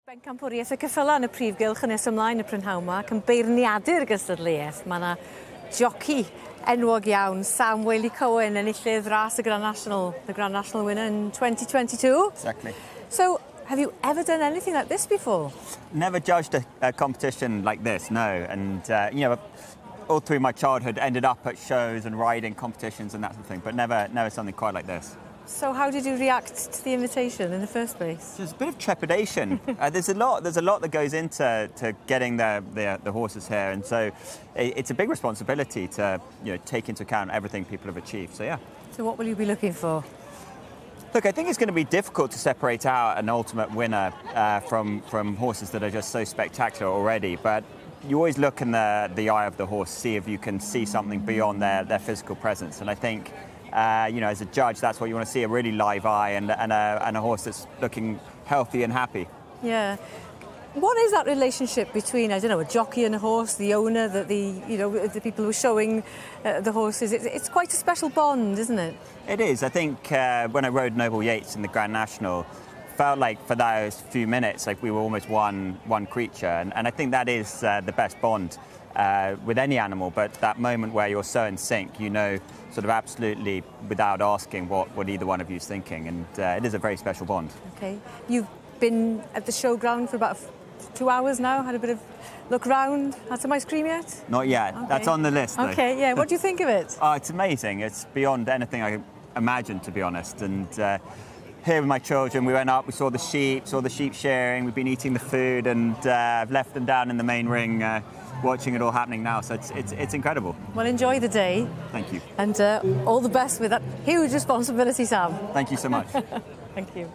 Pencampwriaethau Ceffylau yn y prif gylch yn nes ymlaen y prynhawn yma ac yn beirniadu'r gystadleuaeth. Mae yna joci enwog iawn, Sam Waley-Cohen, enillydd ras y Grand National, the Grand National winner in 2022. Exactly. So, have you ever done anything like this before? Never judged a competition like this, no. And, all through my childhood ended up at shows and riding competitions and that sort of thing, but never something quite like this. So how did you react to the invitation in the first place? There's a bit of trepidation. There's a lot that goes into getting the horses here, and so it's a big responsibility to take into account everything people have achieved. So yeah. So what will you be looking for? Look, I think it's going to be difficult to separate out an ultimate winner from horses that are just so spectacular already, but you always look in the eye of the horse, see if you can see something beyond their physical presence, and I think. As a judge, that's what you want to see, a really live eye and a horse that's looking healthy and happy. Yeah. What is that relationship between, I don't know, a jockey and a horse, the owner, the people who are showing the horses? It's quite a special bond, isn't it? It is. I think when I rode Noble Yates in the Grand National, felt like for those few minutes, like we were almost one creature. And I think that is the best bond with any animal, but that moment where you're so in sync, sort of absolutely without asking what either one of you is thinking, and it is a very special bond. Okay. You've been at the showground for about 2 hours now, had a bit of look round, had some ice cream yet? Not yet. Okay. That's on the list, though. Okay, yeah. What do you think of it? Oh, it's amazing. It's beyond anything I imagined, to be honest. And here with my children, we went up, we saw the sheep sharing, we've been eating the food, and I've left them down in the main ring watching it all happening now, so it's incrediable. Well, enjoy the day. Thank you. And all the best with that huge responsibility, Sam. Thank you so much. Thank you.